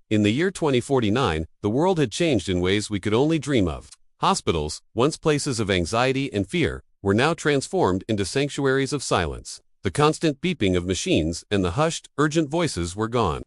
In the year 2049, the world had changed in ways we could only dream of. Hospitals, once places of anxiety and fear, were now transformed into sanctuaries of silence. The constant beeping of machines and the hushed, urgent voices were gone.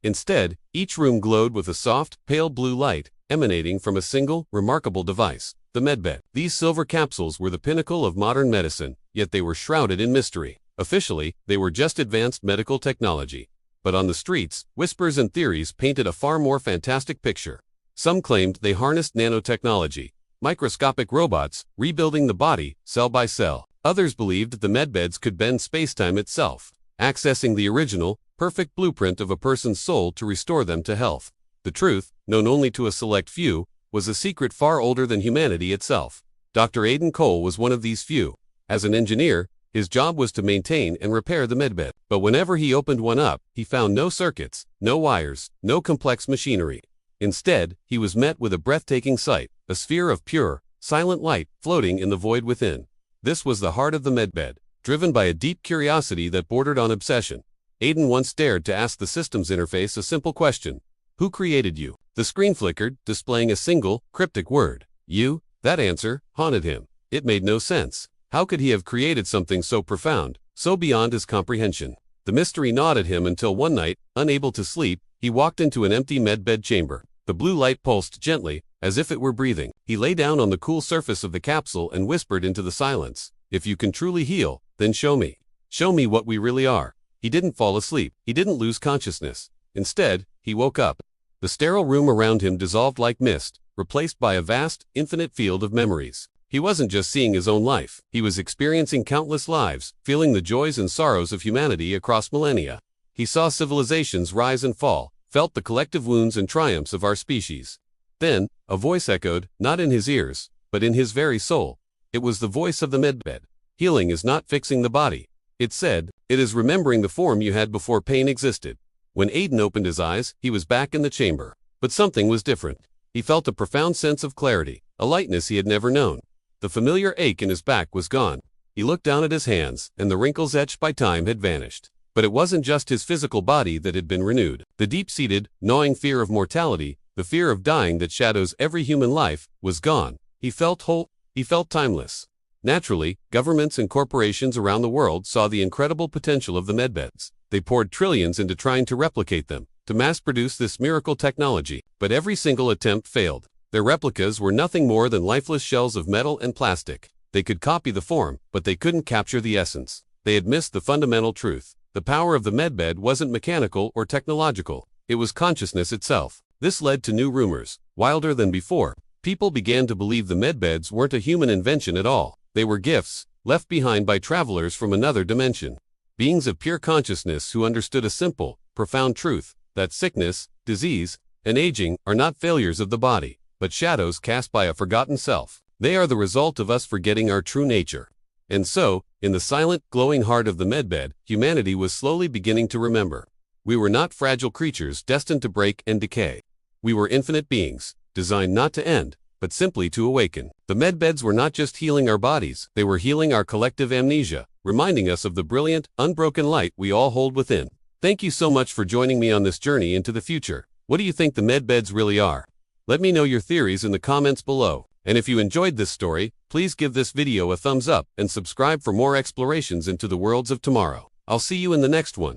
Instead, each room glowed with a soft, pale blue light, emanating from a single, remarkable device, the Medbed. These silver capsules were the pinnacle of modern medicine, yet they were shrouded in mystery. Officially, they were just advanced medical technology. But on the streets, whispers and theories painted a far more fantastic picture. Some claimed they harnessed nanotechnology, microscopic robots, rebuilding the body, cell by cell. Others believed the Medbeds could bend spacetime itself, accessing the original, perfect blueprint of a person's soul to restore them to health. The truth, known only to a select few, was a secret far older than humanity itself. Dr. Aiden Cole was one of these few. As an engineer, his job was to maintain and repair the Medbed. But whenever he opened one up, he found no circuits, no wires, no complex machinery. Instead, he was met with a breathtaking sight, a sphere of pure, silent light floating in the void within. This was the heart of the Medbed, driven by a deep curiosity that bordered on obsession. Aiden once dared to ask the systems interface a simple question: who created you? The screen flickered, displaying a single, cryptic word: you. That answer haunted him. It made no sense. How could he have created something so profound, so beyond his comprehension? The mystery gnawed at him until one night, unable to sleep, he walked into an empty Medbed chamber. The blue light pulsed gently, as if it were breathing. He lay down on the cool surface of the capsule and whispered into the silence: if you can truly heal, then show me. Show me what we really are. He didn't fall asleep. He didn't lose consciousness. Instead, he woke up. The sterile room around him dissolved like mist, replaced by a vast, infinite field of memories. He wasn't just seeing his own life. He was experiencing countless lives, feeling the joys and sorrows of humanity across millennia. He saw civilizations rise and fall, felt the collective wounds and triumphs of our species. Then, a voice echoed, not in his ears, but in his very soul. It was the voice of the Medbed. Healing is not fixing the body. It said, it is remembering the form you had before pain existed. When Aiden opened his eyes, he was back in the chamber. But something was different. He felt a profound sense of clarity, a lightness he had never known. The familiar ache in his back was gone. He looked down at his hands, and the wrinkles etched by time had vanished. But it wasn't just his physical body that had been renewed. The deep-seated, gnawing fear of mortality, the fear of dying that shadows every human life, was gone. He felt whole. He felt timeless. Naturally, governments and corporations around the world saw the incredible potential of the Medbeds. They poured trillions into trying to replicate them, to mass-produce this miracle technology. But every single attempt failed. Their replicas were nothing more than lifeless shells of metal and plastic. They could copy the form, but they couldn't capture the essence. They had missed the fundamental truth. The power of the Medbed wasn't mechanical or technological. It was consciousness itself. This led to new rumors, wilder than before. People began to believe the Medbeds weren't a human invention at all. They were gifts, left behind by travelers from another dimension. Beings of pure consciousness who understood a simple, profound truth, that sickness, disease, and aging are not failures of the body, but shadows cast by a forgotten self. They are the result of us forgetting our true nature. And so, in the silent, glowing heart of the Medbed, humanity was slowly beginning to remember. We were not fragile creatures destined to break and decay. We were infinite beings, designed not to end, but simply to awaken. The Medbeds were not just healing our bodies, they were healing our collective amnesia, reminding us of the brilliant, unbroken light we all hold within. Thank you so much for joining me on this journey into the future. What do you think the Medbeds really are? Let me know your theories in the comments below. And if you enjoyed this story, please give this video a thumbs up and subscribe for more explorations into the worlds of tomorrow. I'll see you in the next one.